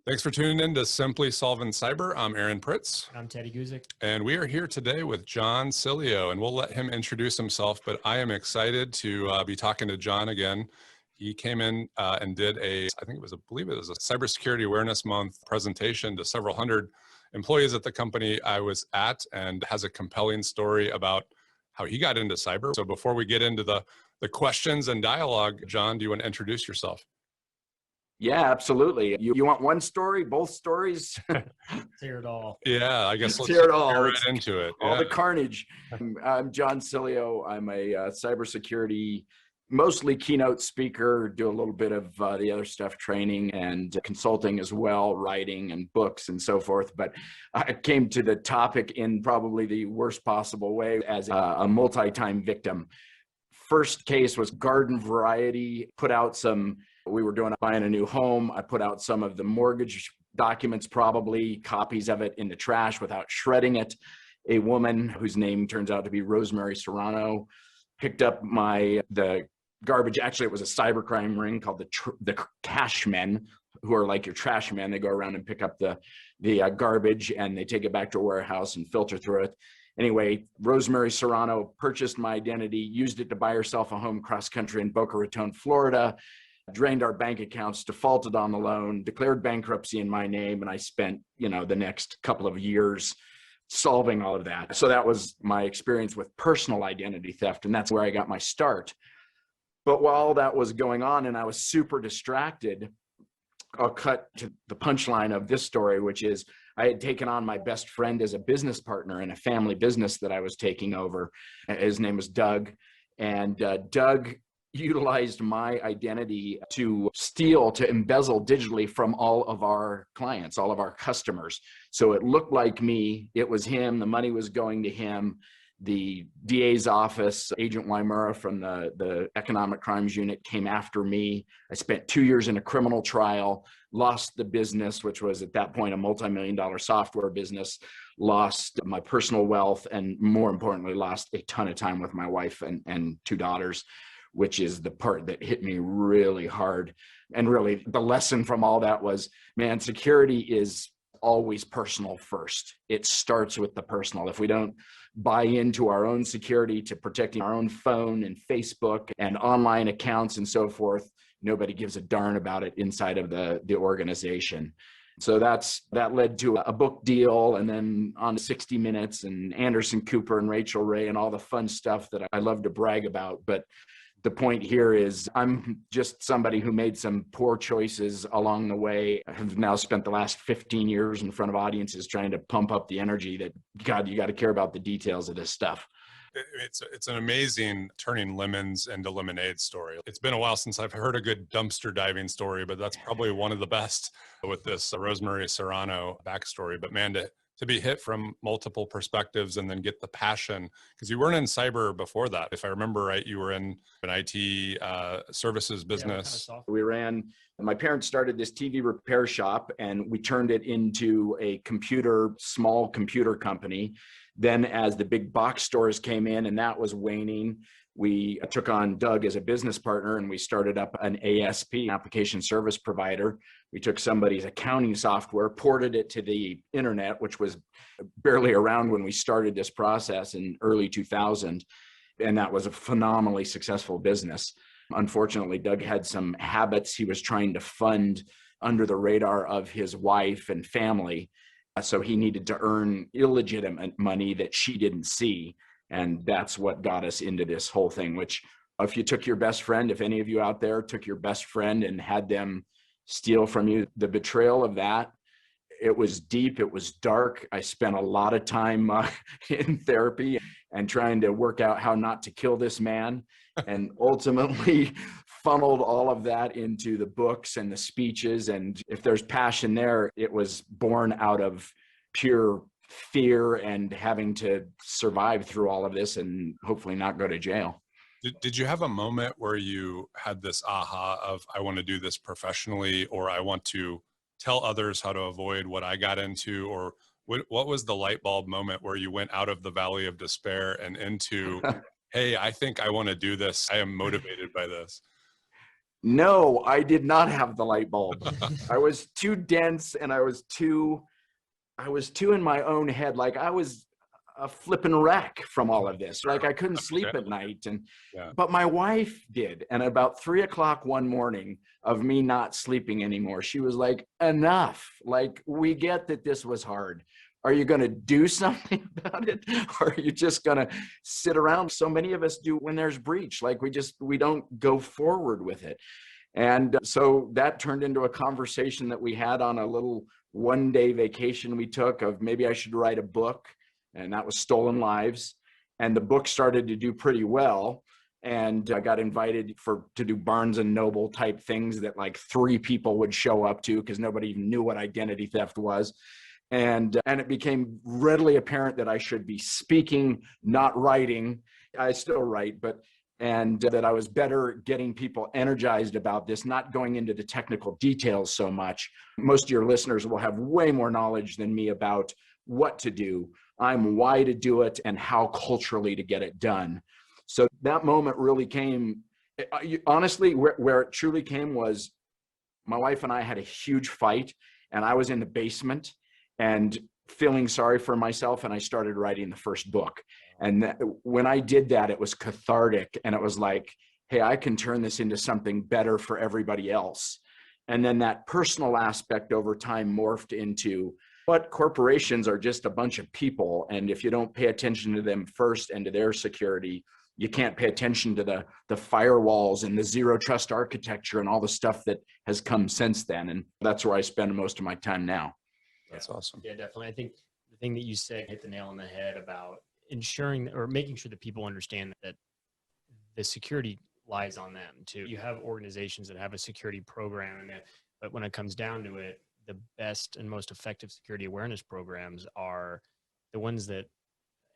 Thanks for tuning in to Simply Solving Cyber. I'm Aaron Pritz. I'm Teddy Guzik. And we are here today with John Sileo, and we'll let him introduce himself, but I am excited to be talking to John again. He came in and did I believe it was a Cybersecurity Awareness Month presentation to several hundred employees at the company I was at, and has a compelling story about how he got into cyber. So before we get into the questions and dialogue, John, do you want to introduce yourself? Yeah, absolutely. You want one story, both stories? Hear it all. Yeah, I guess Let's let's hear it all. get right into it. All the carnage. I'm John Sileo. I'm a cybersecurity, mostly keynote speaker, do a little bit of the other stuff, training and consulting as well, writing and books and so forth. But I came to the topic in probably the worst possible way as a multi-time victim. First case was garden variety, we were buying a new home. I put out some of the mortgage documents, probably copies of it, in the trash without shredding it. A woman whose name turns out to be Rosemary Serrano picked up the garbage. Actually, it was a cybercrime ring called the cash men, who are like your trash men. They go around and pick up the garbage, and they take it back to a warehouse and filter through it. Anyway, Rosemary Serrano purchased my identity, used it to buy herself a home cross country in Boca Raton, Florida, drained our bank accounts, defaulted on the loan, declared bankruptcy in my name, and I spent, the next couple of years solving all of that. So that was my experience with personal identity theft, and that's where I got my start. But while that was going on and I was super distracted, I'll cut to the punchline of this story, which is I had taken on my best friend as a business partner in a family business that I was taking over. His name was Doug, and Doug utilized my identity to embezzle digitally from all of our clients, all of our customers. So it looked like me, it was him, the money was going to him. The DA's office, Agent Wymura from the Economic Crimes Unit, came after me. I spent 2 years in a criminal trial, lost the business, which was at that point a multi-million-dollar software business, lost my personal wealth, and more importantly, lost a ton of time with my wife and 2 daughters, which is the part that hit me really hard. And really, the lesson from all that was, man, security is always personal first. It starts with the personal. If we don't buy into our own security, to protecting our own phone and Facebook and online accounts and so forth, nobody gives a darn about it inside of the organization. So that led to a book deal, and then on 60 Minutes and Anderson Cooper and Rachel Ray and all the fun stuff that I love to brag about. But the point here is I'm just somebody who made some poor choices along the way. I have now spent the last 15 years in front of audiences trying to pump up the energy that, God, you got to care about the details of this stuff. It's an amazing turning lemons into lemonade story. It's been a while since I've heard a good dumpster diving story, but that's probably one of the best with this Rosemary Serrano backstory. But man, to be hit from multiple perspectives and then get the passion, because you weren't in cyber before that. If I remember right, you were in an IT services business. My parents started this TV repair shop, and we turned it into a small computer company. Then as the big box stores came in and that was waning, we took on Doug as a business partner, and we started up an ASP, application service provider. We took somebody's accounting software, ported it to the internet, which was barely around when we started this process in early 2000. And that was a phenomenally successful business. Unfortunately, Doug had some habits he was trying to fund under the radar of his wife and family. So he needed to earn illegitimate money that she didn't see. And that's what got us into this whole thing, which if you took your best friend, if any of you out there took your best friend and had them steal from you, the betrayal of that, it was deep, it was dark. I spent a lot of time in therapy and trying to work out how not to kill this man, and ultimately funneled all of that into the books and the speeches. And if there's passion there, it was born out of pure fear and having to survive through all of this and hopefully not go to jail. Did you have a moment where you had this aha of, I want to do this professionally, or I want to tell others how to avoid what I got into? Or what was the light bulb moment where you went out of the valley of despair and into, hey, I think I want to do this. I am motivated by this. No, I did not have the light bulb. I was too dense and I was too in my own head. Like I was a flippin' wreck from all of this. Like I couldn't sleep at night. But my wife did. And about 3 o'clock one morning of me not sleeping anymore, she was like, enough. Like, we get that this was hard. Are you going to do something about it? Or are you just going to sit around? So many of us do when there's breach, like we don't go forward with it. And so that turned into a conversation that we had on a little one-day vacation we took of maybe I should write a book, and that was Stolen Lives. And the book started to do pretty well. And I got invited to do Barnes and Noble type things that like 3 people would show up to because nobody even knew what identity theft was. And it became readily apparent that I should be speaking, not writing. I still write, and that I was better getting people energized about this, not going into the technical details so much. Most of your listeners will have way more knowledge than me about what to do. I'm why to do it and how culturally to get it done. So that moment really came, honestly, where it truly came was my wife and I had a huge fight, and I was in the basement and feeling sorry for myself, and I started writing the first book. And when I did that, it was cathartic, and it was like, hey, I can turn this into something better for everybody else. And then that personal aspect over time morphed into what corporations are just a bunch of people, and if you don't pay attention to them first and to their security, you can't pay attention to the firewalls and the zero trust architecture and all the stuff that has come since then. And that's where I spend most of my time now. That's awesome. Yeah, definitely. I think the thing that you said hit the nail on the head about ensuring or making sure that people understand that the security lies on them too. You have organizations that have a security program, but when it comes down to it, the best and most effective security awareness programs are the ones that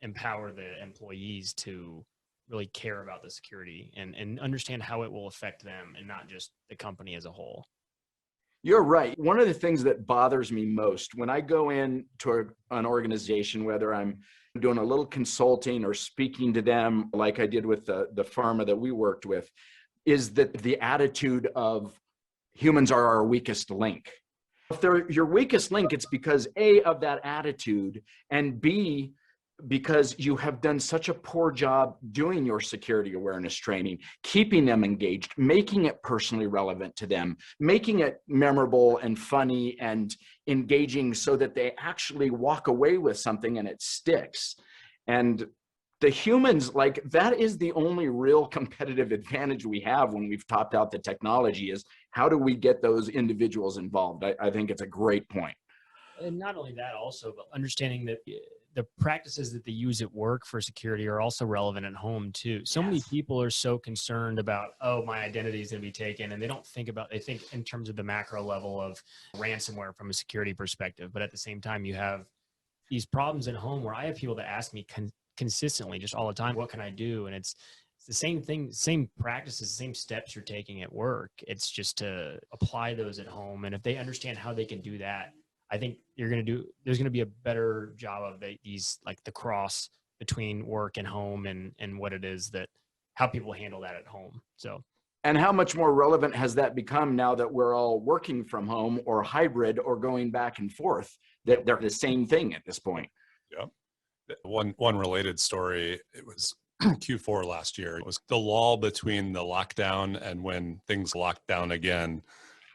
empower the employees to really care about the security and understand how it will affect them and not just the company as a whole. You're right. One of the things that bothers me most when I go into an organization, whether I'm doing a little consulting or speaking to them, like I did with the pharma that we worked with, is that the attitude of humans are our weakest link. If they're your weakest link, it's because A, of that attitude, and B, because you have done such a poor job doing your security awareness training, keeping them engaged, making it personally relevant to them, making it memorable and funny and engaging so that they actually walk away with something and it sticks. And the humans, like, that is the only real competitive advantage we have when we've topped out the technology, is how do we get those individuals involved? I think it's a great point. And not only that, also, but understanding that the practices that they use at work for security are also relevant at home too. So many people are so concerned about, oh, my identity is going to be taken. And they don't think they think in terms of the macro level of ransomware from a security perspective. But at the same time, you have these problems at home where I have people that ask me consistently, just all the time, what can I do? And it's the same thing, same practices, same steps you're taking at work. It's just to apply those at home. And if they understand how they can do that, I think there's going to be a better job of these, like the cross between work and home and what it is that, how people handle that at home. So, and how much more relevant has that become now that we're all working from home or hybrid or going back and forth, that they're the same thing at this point? Yeah. One related story, it was Q4 last year. It was the lull between the lockdown and when things locked down again.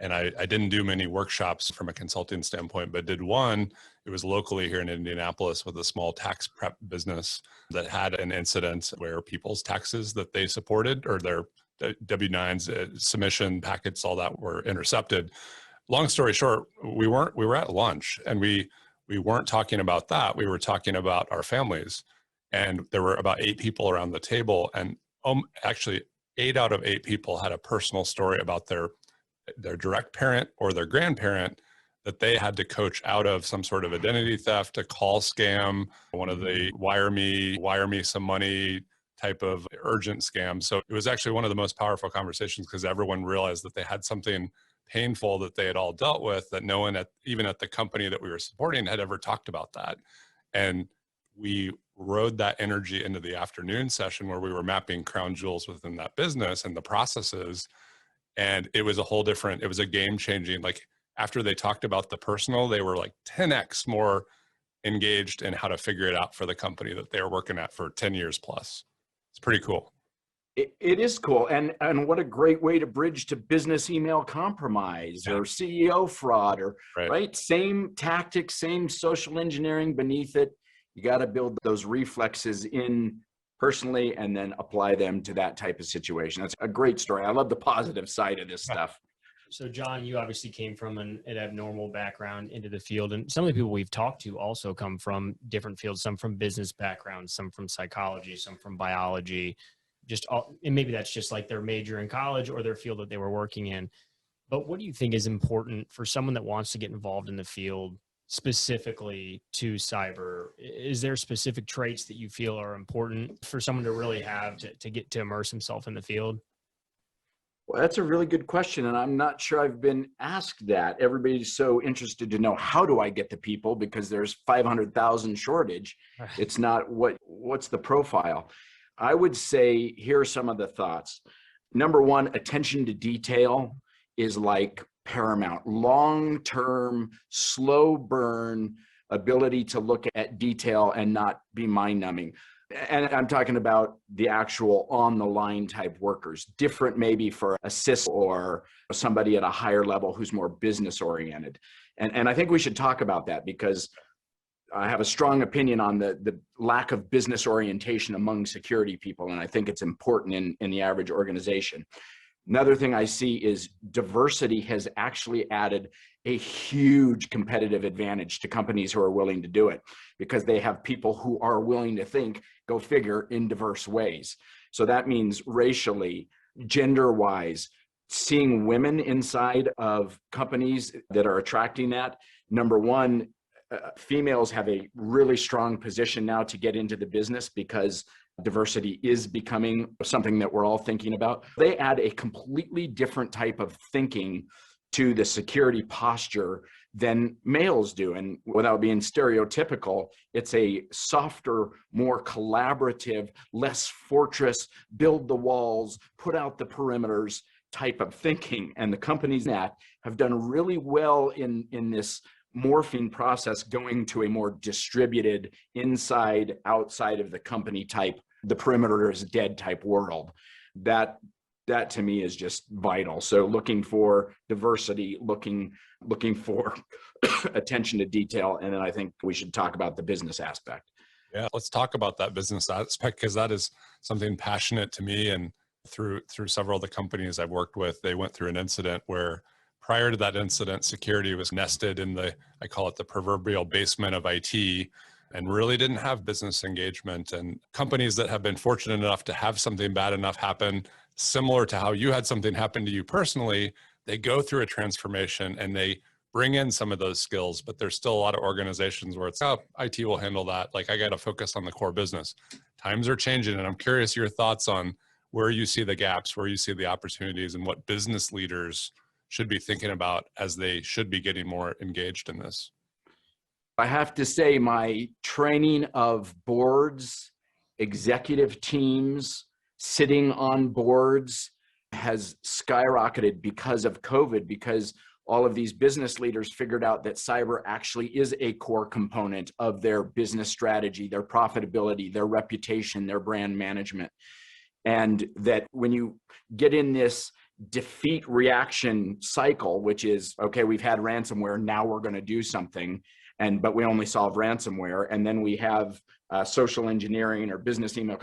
And I didn't do many workshops from a consulting standpoint, but did one. It was locally here in Indianapolis with a small tax prep business that had an incident where people's taxes that they supported, or their W-9s, submission packets, all that, were intercepted. Long story short, we were at lunch, and we weren't talking about that. We were talking about our families. And there were about 8 people around the table, and actually 8 out of 8 people had a personal story about their direct parent or their grandparent that they had to coach out of some sort of identity theft, a call scam, one of the wire me some money type of urgent scams. So it was actually one of the most powerful conversations, because everyone realized that they had something painful that they had all dealt with, that no one even at the company that we were supporting had ever talked about that. And we rode that energy into the afternoon session where we were mapping crown jewels within that business and the processes. And it was a whole different, it was a game changing, like after they talked about the personal, they were like 10x more engaged in how to figure it out for the company that they were working at for 10 years plus. It's pretty cool. It is cool. And what a great way to bridge to business email compromise or CEO fraud or right. Same tactics, same social engineering beneath it. You got to build those reflexes in personally and then apply them to that type of situation. That's a great story. I love the positive side of this stuff. So John, you obviously came from an abnormal background into the field, and some of the people we've talked to also come from different fields, some from business backgrounds, some from psychology, some from biology, and maybe that's just like their major in college or their field that they were working in. But what do you think is important for someone that wants to get involved in the field specifically to cyber? Is there specific traits that you feel are important for someone to really have to get to immerse himself in the field? Well, that's a really good question, and I'm not sure I've been asked that. Everybody's so interested to know, how do I get the people? Because there's 500,000 shortage. It's not what's the profile. I would say, here are some of the thoughts. Number one, attention to detail is like paramount. Long-term, slow burn ability to look at detail and not be mind-numbing. And I'm talking about the actual on-the-line type workers, different maybe for a sys or somebody at a higher level who's more business-oriented. And I think we should talk about that, because I have a strong opinion on the lack of business orientation among security people, and I think it's important in the average organization. Another thing I see is diversity has actually added a huge competitive advantage to companies who are willing to do it, because they have people who are willing to think, go figure, in diverse ways. So that means racially, gender-wise, seeing women inside of companies that are attracting that. Number one, females have a really strong position now to get into the business because diversity is becoming something that we're all thinking about. They add a completely different type of thinking to the security posture than males do. And without being stereotypical, it's a softer, more collaborative, less fortress, build the walls, put out the perimeters type of thinking. And the companies that have done really well in this morphing process, going to a more distributed inside, outside of the company type, the perimeter is dead type world. That to me is just vital. So looking for diversity, looking for attention to detail. And then I think we should talk about the business aspect. Yeah, let's talk about that business aspect, because that is something passionate to me. And through several of the companies I've worked with, they went through an incident where prior to that incident, security was nested in I call it the proverbial basement of IT, and really didn't have business engagement. And companies that have been fortunate enough to have something bad enough happen, similar to how you had something happen to you personally, they go through a transformation and they bring in some of those skills, but there's still a lot of organizations where it's, oh, IT will handle that. Like, I got to focus on the core business. Times are changing, and I'm curious your thoughts on where you see the gaps, where you see the opportunities, and what business leaders should be thinking about as they should be getting more engaged in this. I have to say, my training of boards, executive teams, sitting on boards has skyrocketed because of COVID, because all of these business leaders figured out that cyber actually is a core component of their business strategy, their profitability, their reputation, their brand management. And that when you get in this defeat reaction cycle, which is, okay, we've had ransomware, now we're going to do something, but we only solve ransomware, and then we have social engineering or business email,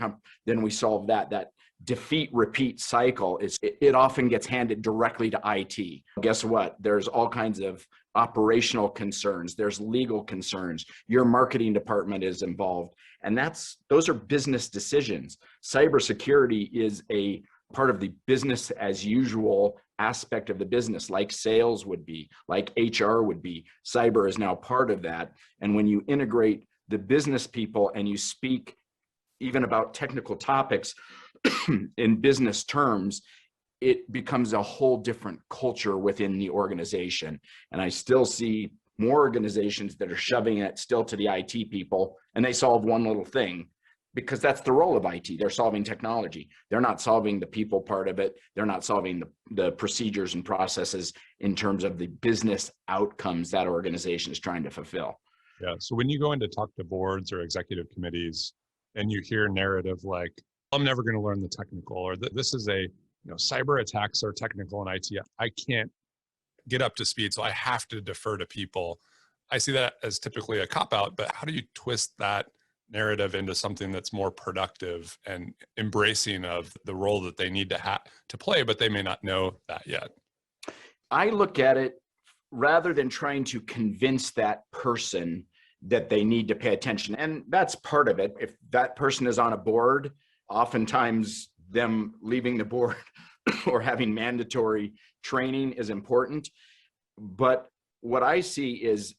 then we solve that defeat repeat cycle. It often gets handed directly to IT. Guess what? There's all kinds of operational concerns. There's legal concerns. Your marketing department is involved, and those are business decisions. Cybersecurity is a part of the business as usual aspect of the business, like sales would be, like HR would be. Cyber is now part of that. And when you integrate the business people and you speak even about technical topics in business terms, it becomes a whole different culture within the organization. And I still see more organizations that are shoving it still to the IT people, and they solve one little thing. because that's the role of IT. They're solving technology. They're not solving the people part of it. They're not solving the procedures and processes in terms of the business outcomes that organization is trying to fulfill. Yeah. So when you go in to talk to boards or executive committees and you hear narrative like, I'm never going to learn the technical, or this is a, cyber attacks are technical in IT. I can't get up to speed, so I have to defer to people. I see that as typically a cop-out, but how do you twist that narrative into something that's more productive and embracing of the role that they need to play, but they may not know that yet? I look at it rather than trying to convince that person that they need to pay attention. And that's part of it. If that person is on a board, oftentimes them leaving the board or having mandatory training is important. But what I see is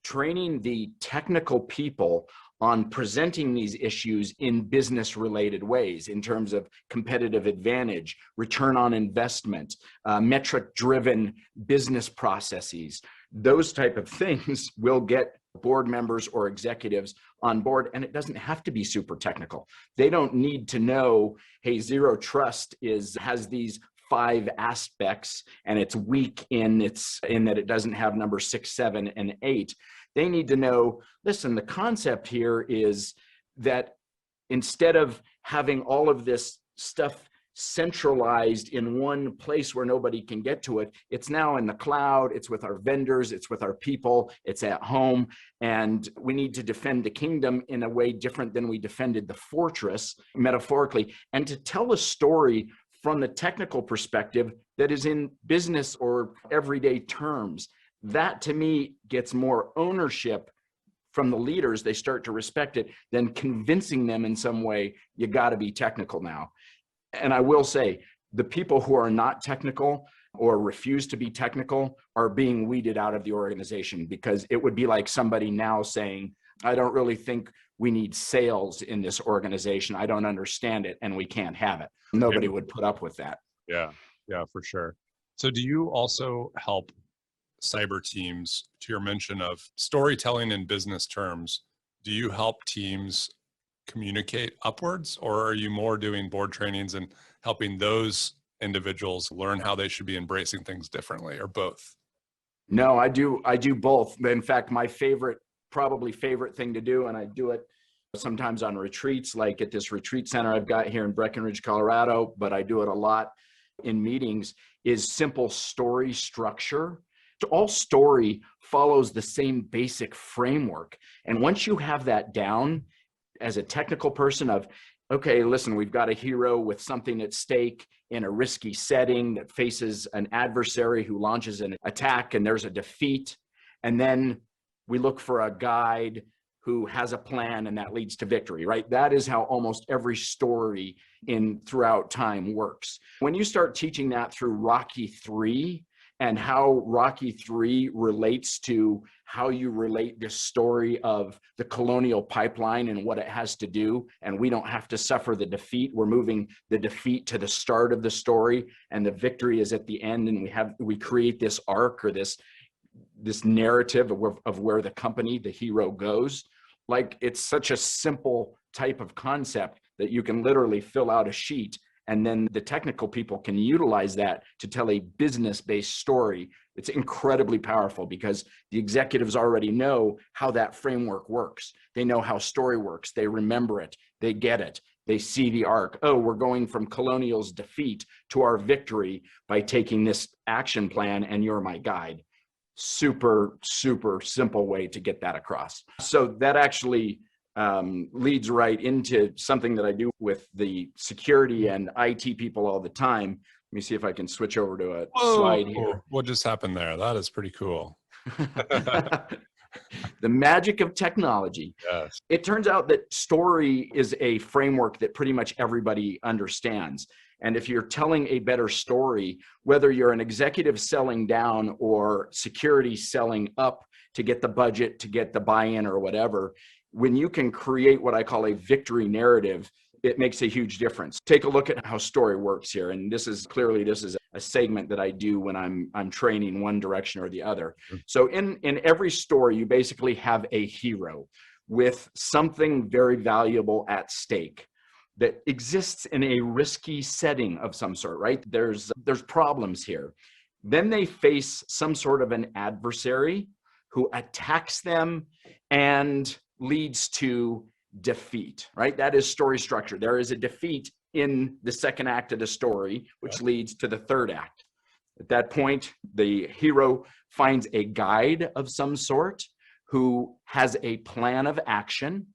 training the technical people on presenting these issues in business related ways in terms of competitive advantage, return on investment, metric driven business processes. Those type of things will get board members or executives on board, and it doesn't have to be super technical. They don't need to know, hey, zero trust has these 5 aspects and it's weak in that it doesn't have number 6, 7, and 8. They need to know, listen, the concept here is that instead of having all of this stuff centralized in one place where nobody can get to it, it's now in the cloud, it's with our vendors, it's with our people, it's at home, and we need to defend the kingdom in a way different than we defended the fortress, metaphorically, and to tell a story from the technical perspective that is in business or everyday terms. That to me gets more ownership from the leaders. They start to respect it than convincing them in some way, you got to be technical now. And I will say, the people who are not technical or refuse to be technical are being weeded out of the organization, because it would be like somebody now saying, I don't really think we need sales in this organization. I don't understand it and we can't have it. Nobody would put up with that. Yeah, for sure. So do you also help cyber teams, to your mention of storytelling in business terms, do you help teams communicate upwards, or are you more doing board trainings and helping those individuals learn how they should be embracing things differently, or both? No, I do both. In fact, my probably favorite thing to do, and I do it sometimes on retreats, like at this retreat center I've got here in Breckenridge, Colorado, but I do it a lot in meetings, is simple story structure. All story follows the same basic framework. And once you have that down as a technical person of, okay, listen, we've got a hero with something at stake in a risky setting that faces an adversary who launches an attack and there's a defeat. And then we look for a guide who has a plan and that leads to victory, right? That is how almost every story throughout time works. When you start teaching that through Rocky 3, and how Rocky 3 relates to how you relate this story of the colonial pipeline and what it has to do, and we don't have to suffer the defeat. We're moving the defeat to the start of the story, and the victory is at the end, and we create this arc or this narrative of where the company, the hero, goes. Like, it's such a simple type of concept that you can literally fill out a sheet, and then the technical people can utilize that to tell a business-based story. It's incredibly powerful because the executives already know how that framework works. They know how story works. They remember it. They get it. They see the arc. Oh, we're going from Colonial's defeat to our victory by taking this action plan, and you're my guide. Super, super simple way to get that across. So that actually leads right into something that I do with the security and IT people all the time. Let me see if I can switch over to a slide here. What just happened there? That is pretty cool. The magic of technology. Yes. It turns out that story is a framework that pretty much everybody understands. And if you're telling a better story, whether you're an executive selling down or security selling up to get the budget, to get the buy-in or whatever, when you can create what I call a victory narrative, it makes a huge difference. Take a look at how story works here. And this is a segment that I do when I'm training one direction or the other. So in every story, you basically have a hero. with something very valuable at stake that exists in a risky setting of some sort, right? There's problems here. Then they face some sort of an adversary who attacks them and leads to defeat, right? That is story structure. There is a defeat in the second act of the story, which leads to the third act. At that point, the hero finds a guide of some sort who has a plan of action,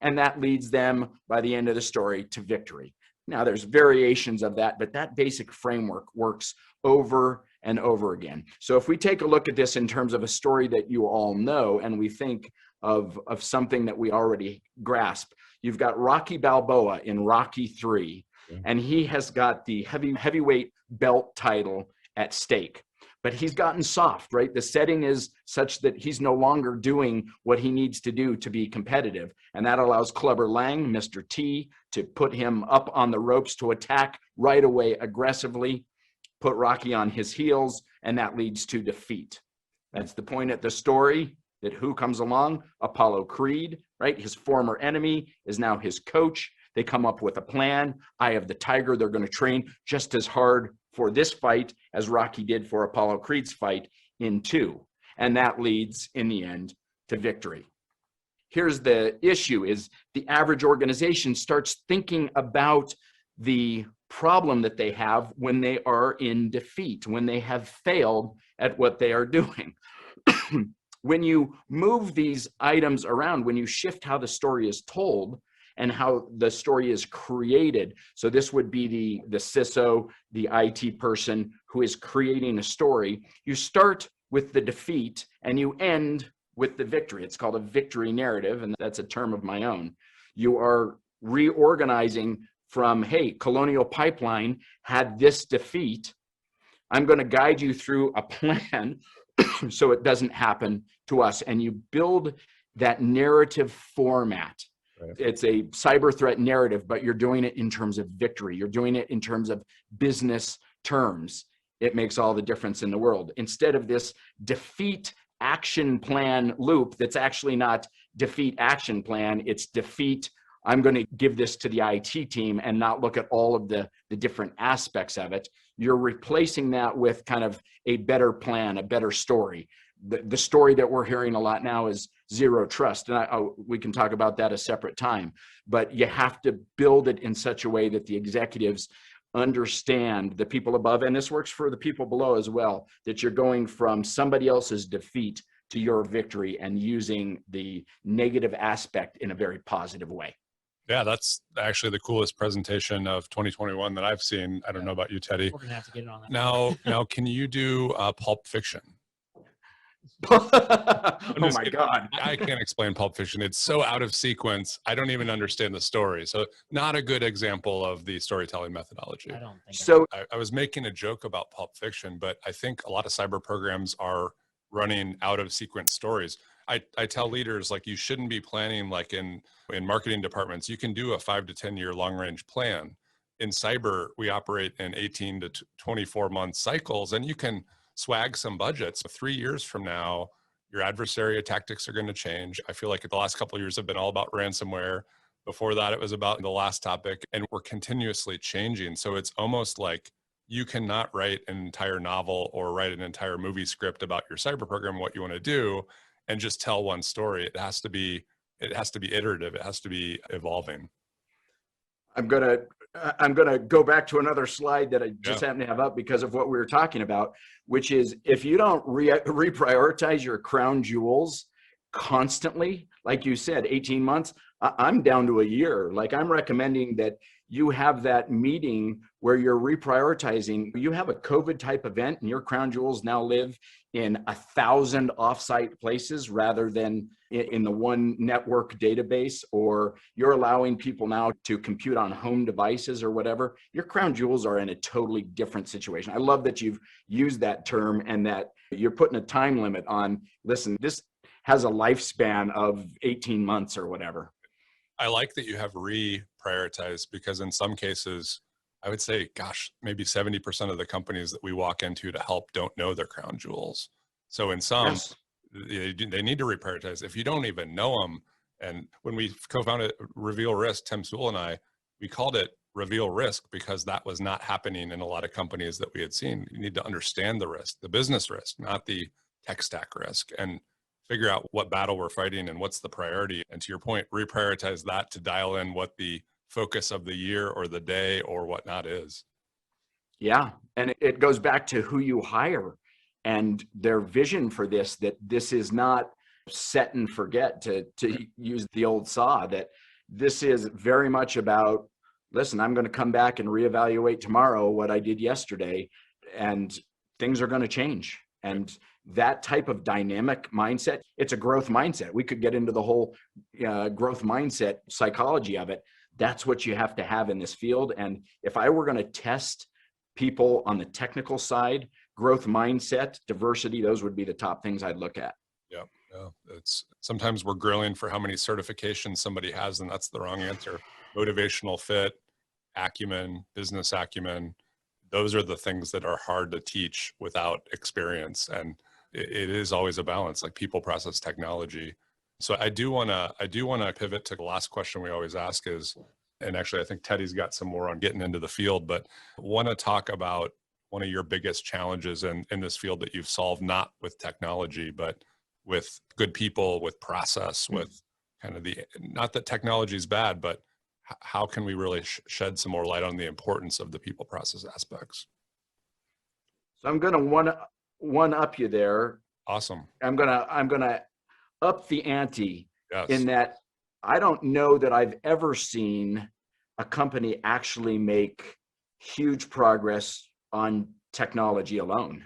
and that leads them, by the end of the story, to victory. Now, there's variations of that, but that basic framework works over and over again. So if we take a look at this in terms of a story that you all know, and we think of something that we already grasp, you've got Rocky Balboa in Rocky 3, and he has got the heavyweight belt title at stake. But he's gotten soft, right? The setting is such that he's no longer doing what he needs to do to be competitive. And that allows Clubber Lang, Mr. T, to put him up on the ropes to attack right away aggressively, put Rocky on his heels, and that leads to defeat. That's the point at the story, that who comes along? Apollo Creed, right? His former enemy is now his coach. They come up with a plan. Eye of the Tiger, they're going to train just as hard for this fight as Rocky did for Apollo Creed's fight in 2. And that leads, in the end, to victory. Here's the issue, is the average organization starts thinking about the problem that they have when they are in defeat, when they have failed at what they are doing. When you move these items around, when you shift how the story is told and how the story is created, so this would be the CISO, the IT person who is creating a story, you start with the defeat and you end with the victory. It's called a victory narrative, and that's a term of my own. You are reorganizing from, hey, Colonial Pipeline had this defeat. I'm going to guide you through a plan so it doesn't happen to us. And you build that narrative format. Right. It's a cyber threat narrative, but you're doing it in terms of victory. You're doing it in terms of business terms. It makes all the difference in the world. Instead of this defeat action plan loop that's actually not defeat action plan, it's defeat, I'm going to give this to the IT team and not look at all of the different aspects of it. You're replacing that with kind of a better plan, a better story. The story that we're hearing a lot now is zero trust. And we can talk about that a separate time. But you have to build it in such a way that the executives understand, the people above, and this works for the people below as well, that you're going from somebody else's defeat to your victory and using the negative aspect in a very positive way. Yeah, that's actually the coolest presentation of 2021 that I've seen. I don't know about you, Teddy. We're gonna have to get it on that. Now, can you do Pulp Fiction? Oh my God. I can't explain Pulp Fiction. It's so out of sequence. I don't even understand the story. So not a good example of the storytelling methodology. I don't think so. I was making a joke about Pulp Fiction, but I think a lot of cyber programs are running out of sequence stories. I tell leaders, like, you shouldn't be planning like in marketing departments. You can do a 5 to 10 year long range plan. In cyber, we operate in 18 to 24 month cycles, and you can swag some budgets. 3 years from now, your adversary tactics are going to change. I feel like the last couple of years have been all about ransomware. Before that, it was about the last topic, and we're continuously changing. So it's almost like you cannot write an entire novel or write an entire movie script about your cyber program, what you want to do, and just tell one story. It has to be iterative. It has to be evolving. I'm gonna go back to another slide that I just happened to have up because of what we were talking about, which is, if you don't reprioritize your crown jewels constantly, like you said, 18 months, I'm down to a year. Like, I'm recommending that you have that meeting where you're reprioritizing. You have a COVID type event and your crown jewels now live in 1,000 offsite places rather than in the one network database, or you're allowing people now to compute on home devices or whatever. Your crown jewels are in a totally different situation. I love that you've used that term and that you're putting a time limit on, listen, this has a lifespan of 18 months or whatever. I like that you have reprioritized, because in some cases, I would say, gosh, maybe 70% of the companies that we walk into to help don't know their crown jewels. So in some, they need to reprioritize. If you don't even know them, And when we co-founded Reveal Risk, Tim Sewell and I, we called it Reveal Risk because that was not happening in a lot of companies that we had seen. You need to understand the risk, the business risk, not the tech stack risk, and figure out what battle we're fighting and what's the priority. And to your point, reprioritize that to dial in what the focus of the year or the day or whatnot is. Yeah. And it goes back to who you hire and their vision for this, that this is not set and forget, to use the old saw, that this is very much about, listen, I'm going to come back and reevaluate tomorrow what I did yesterday, and things are going to change. And that type of dynamic mindset, it's a growth mindset. We could get into the whole growth mindset psychology of it. That's what you have to have in this field. And if I were going to test people on the technical side, growth mindset, diversity, those would be the top things I'd look at. Yeah. It's sometimes we're grilling for how many certifications somebody has, and that's the wrong answer. Motivational fit, acumen, business acumen, those are the things that are hard to teach without experience. And it is always a balance, like people, process, technology. So I do want to pivot to the last question we always ask is, and actually I think Teddy's got some more on getting into the field, but want to talk about one of your biggest challenges in this field that you've solved, not with technology, but with good people, with process, with kind of not that technology is bad, but how can we really shed some more light on the importance of the people process aspects? So I'm going to one up you there. Awesome. I'm going to up the ante. Yes. In that I don't know that I've ever seen a company actually make huge progress on technology alone.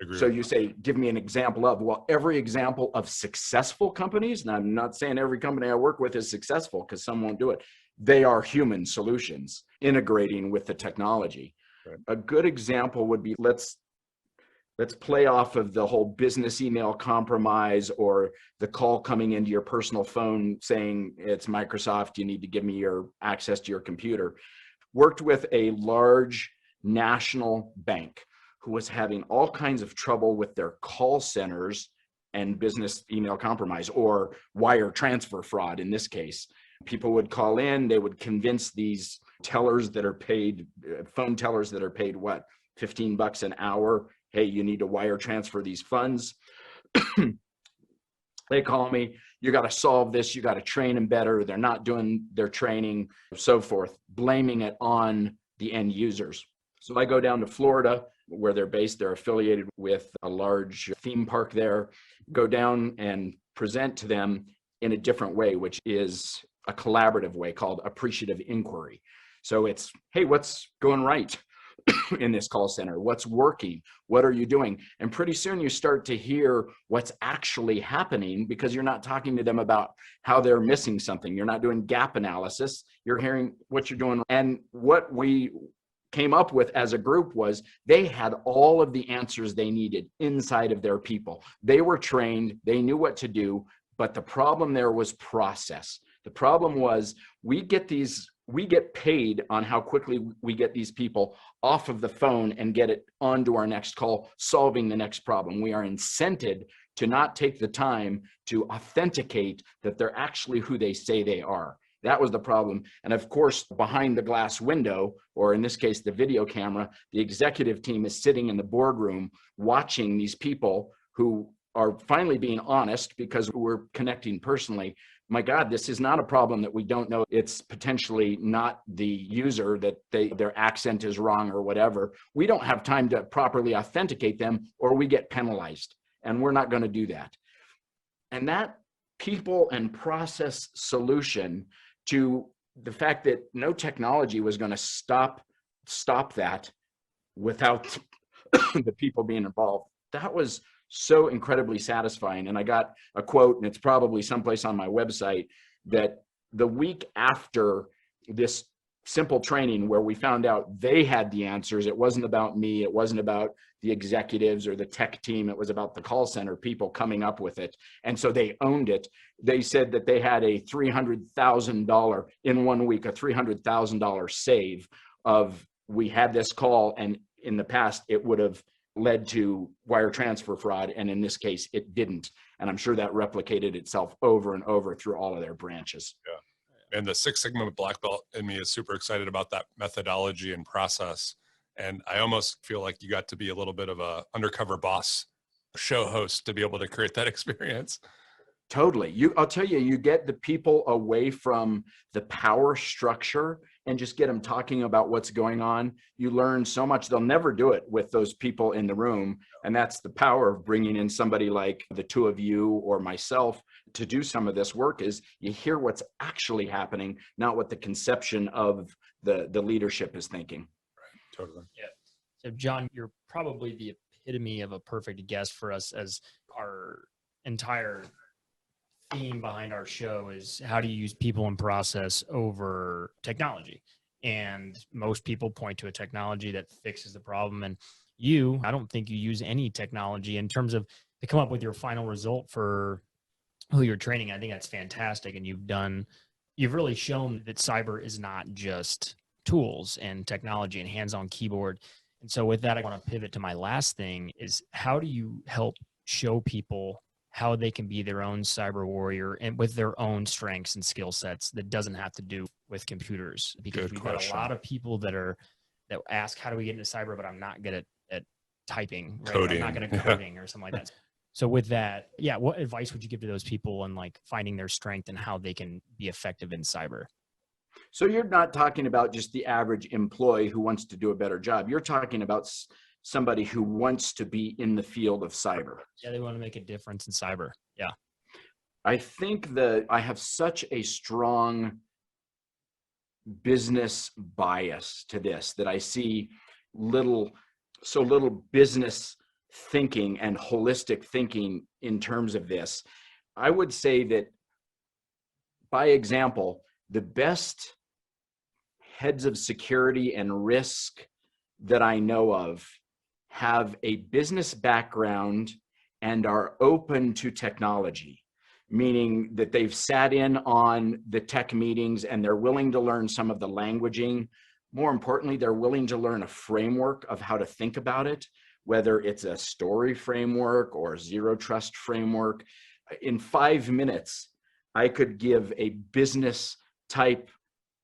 Agreed. So you say, give me an example of, well, every example of successful companies, and I'm not saying every company I work with is successful because some won't do it. They are human solutions integrating with the technology. Right. A good example would be, let's play off of the whole business email compromise or the call coming into your personal phone saying it's Microsoft, you need to give me your access to your computer. Worked with a large national bank who was having all kinds of trouble with their call centers and business email compromise, or wire transfer fraud in this case. People would call in, they would convince these tellers that are paid, phone tellers that are paid what, $15 an hour, hey, you need to wire transfer these funds. They call me, you got to solve this, you got to train them better, they're not doing their training, so forth, blaming it on the end users. So I go down to Florida, where they're based, they're affiliated with a large theme park there, go down and present to them in a different way, which is a collaborative way called appreciative inquiry. So it's, hey, what's going right in this call center? What's working? What are you doing? And pretty soon you start to hear what's actually happening, because you're not talking to them about how they're missing something. You're not doing gap analysis. You're hearing what you're doing. And what we came up with as a group was they had all of the answers they needed inside of their people. They were trained, they knew what to do, but the problem there was process. The problem was we get paid on how quickly we get these people off of the phone and get it onto our next call, solving the next problem. We are incented to not take the time to authenticate that they're actually who they say they are. That was the problem. And of course, behind the glass window, or in this case, the video camera, the executive team is sitting in the boardroom watching these people who are finally being honest, because we're connecting personally. My God, this is not a problem that we don't know. It's potentially not the user, that their accent is wrong or whatever. We don't have time to properly authenticate them, or we get penalized. And we're not going to do that. And that people and process solution to the fact that no technology was going to stop that without the people being involved, that was so incredibly satisfying. And I got a quote, and it's probably someplace on my website, that the week after this simple training where we found out they had the answers, it wasn't about me, it wasn't about the executives or the tech team, it was about the call center people coming up with it. And so they owned it. They said that they had a $300,000 in 1 week, a $300,000 save of, we had this call, and in the past it would have led to wire transfer fraud, and in this case it didn't. And I'm sure that replicated itself over and over through all of their branches. Yeah. And the Six Sigma black belt in me is super excited about that methodology and process. And I almost feel like you got to be a little bit of a undercover boss show host to be able to create that experience. Totally. I'll tell you, you get the people away from the power structure and just get them talking about what's going on. You learn so much. They'll never do it with those people in the room. And that's the power of bringing in somebody like the two of you or myself to do some of this work, is you hear what's actually happening, not what the conception of the leadership is thinking. Right. Totally. Yeah. So John, you're probably the epitome of a perfect guest for us, as our entire theme behind our show is how do you use people and process over technology. And most people point to a technology that fixes the problem. And I don't think you use any technology in terms of to come up with your final result for who you're training. I think that's fantastic. And you've really shown that cyber is not just tools and technology and hands-on keyboard. And so with that, I want to pivot to my last thing is, how do you help show people how they can be their own cyber warrior and with their own strengths and skill sets that doesn't have to do with computers? Because we've got a lot of people that ask, how do we get into cyber? But I'm not good at typing, right? Coding. I'm not good at coding or something like that. So with that, yeah, what advice would you give to those people on like finding their strength and how they can be effective in cyber? So you're not talking about just the average employee who wants to do a better job. You're talking about somebody who wants to be in the field of cyber. Yeah, they want to make a difference in cyber. Yeah. I think that I have such a strong business bias to this, that I see little business thinking and holistic thinking in terms of this. I would say that, by example, the best heads of security and risk that I know of have a business background and are open to technology, meaning that they've sat in on the tech meetings and they're willing to learn some of the languaging. More importantly, they're willing to learn a framework of how to think about it, whether it's a story framework or zero trust framework. In 5 minutes, I could give a business type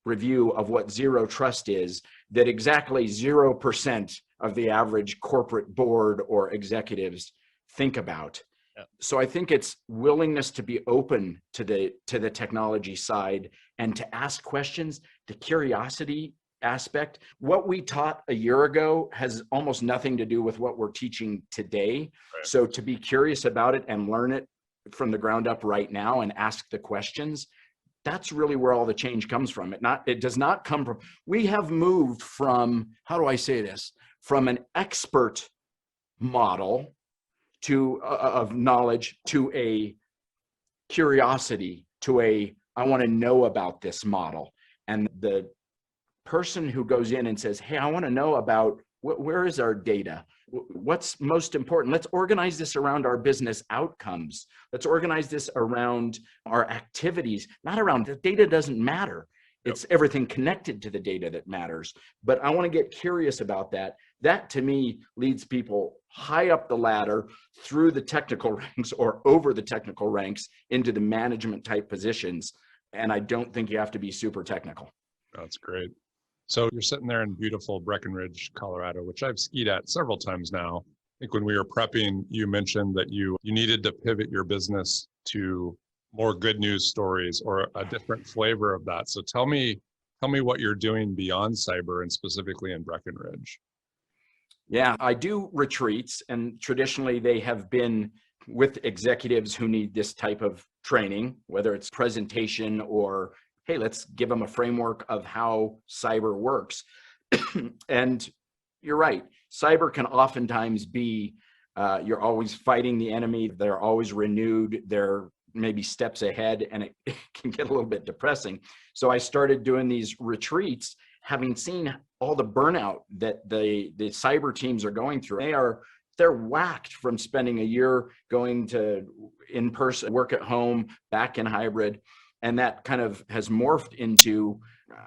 review of what zero trust is that exactly 0% of the average corporate board or executives think about. Yeah. So I think it's willingness to be open to the technology side and to ask questions, the curiosity aspect. What we taught a year ago has almost nothing to do with what we're teaching today. Right. So to be curious about it and learn it from the ground up right now and ask the questions, that's really where all the change comes from. It does not come from, we have moved from, how do I say this? From an expert model of knowledge to a curiosity, to I want to know about this model. And the person who goes in and says, hey, I want to know about where is our data? What's most important? Let's organize this around our business outcomes. Let's organize this around our activities, not around the data doesn't matter. It's everything connected to the data that matters. But I want to get curious about that. That to me leads people high up the ladder through the technical ranks or over the technical ranks into the management type positions. And I don't think you have to be super technical. That's great. So you're sitting there in beautiful Breckenridge, Colorado, which I've skied at several times now. I think when we were prepping, you mentioned that you needed to pivot your business to more good news stories or a different flavor of that. So tell me what you're doing beyond cyber and specifically in Breckenridge. Yeah, I do retreats, and traditionally they have been with executives who need this type of training, whether it's presentation or, hey, let's give them a framework of how cyber works. And you're right, cyber can oftentimes be, you're always fighting the enemy, they're always renewed, they're maybe steps ahead, and it can get a little bit depressing. So I started doing these retreats, having seen all the burnout that the cyber teams are going through. They're whacked from spending a year going to in-person, work at home, back in hybrid. And that kind of has morphed into,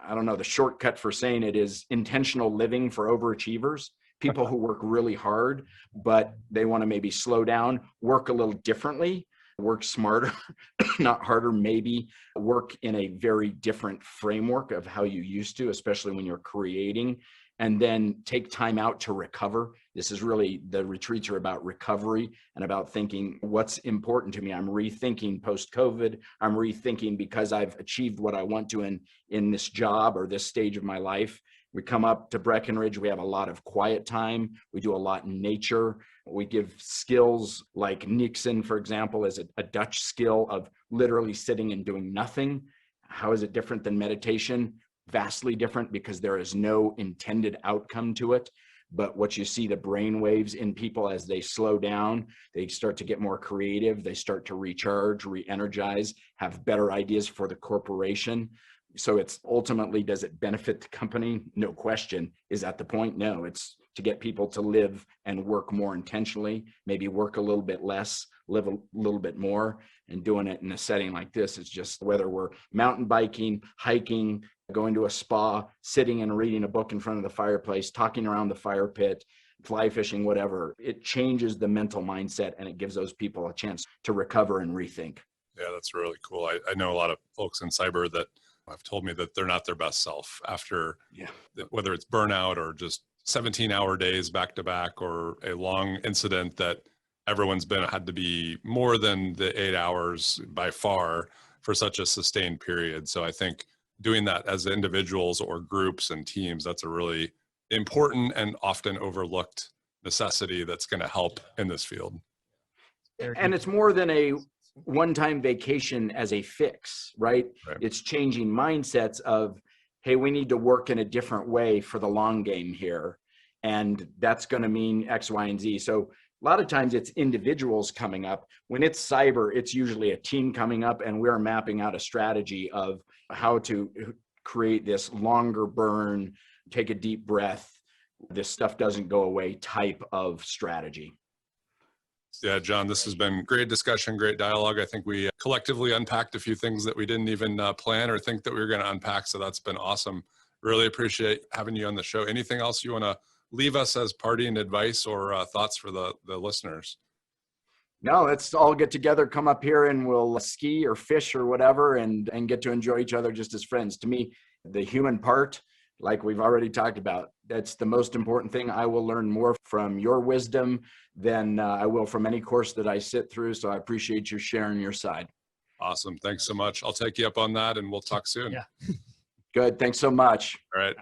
I don't know, the shortcut for saying it is intentional living for overachievers. People who work really hard, but they want to maybe slow down, work a little differently, work smarter, not harder, maybe work in a very different framework of how you used to, especially when you're creating, and then take time out to recover. This is really, the retreats are about recovery and about thinking what's important to me. I'm rethinking post-COVID. I'm rethinking because I've achieved what I want to in this job or this stage of my life. We come up to Breckenridge, we have a lot of quiet time. We do a lot in nature. We give skills like Nixon, for example, is a Dutch skill of literally sitting and doing nothing. How is it different than meditation? Vastly different, because there is no intended outcome to it. But what you see, the brain waves in people as they slow down, they start to get more creative, they start to recharge, re-energize, have better ideas for the corporation. So it's ultimately, does it benefit the company? No question. Is that the point? No, it's to get people to live and work more intentionally, maybe work a little bit less, live a little bit more. And doing it in a setting like this, it's just whether we're mountain biking, hiking, going to a spa, sitting and reading a book in front of the fireplace, talking around the fire pit, fly fishing, whatever. It changes the mental mindset and it gives those people a chance to recover and rethink. Yeah, that's really cool. I know a lot of folks in cyber that have told me that they're not their best self after, whether it's burnout or just 17-hour days back to back, or a long incident that everyone's had to be more than the 8 hours by far for such a sustained period. So I think doing that as individuals or groups and teams, that's a really important and often overlooked necessity that's going to help in this field. And it's more than a one-time vacation as a fix, right? It's changing mindsets of, hey, we need to work in a different way for the long game here. And that's going to mean X, Y, and Z. So a lot of times it's individuals coming up. When it's cyber, it's usually a team coming up, and we're mapping out a strategy of how to create this longer burn, take a deep breath, this stuff doesn't go away type of strategy. Yeah, John, this has been great discussion, great dialogue. I think we collectively unpacked a few things that we didn't even plan or think that we were going to unpack. So that's been awesome. Really appreciate having you on the show. Anything else you want to leave us as parting advice or thoughts for the listeners? No, let's all get together, come up here, and we'll ski or fish or whatever, and get to enjoy each other just as friends. To me, the human part, like we've already talked about, that's the most important thing. I will learn more from your wisdom than I will from any course that I sit through. So I appreciate you sharing your side. Awesome. Thanks so much. I'll take you up on that, and we'll talk soon. Yeah. Good. Thanks so much. All right.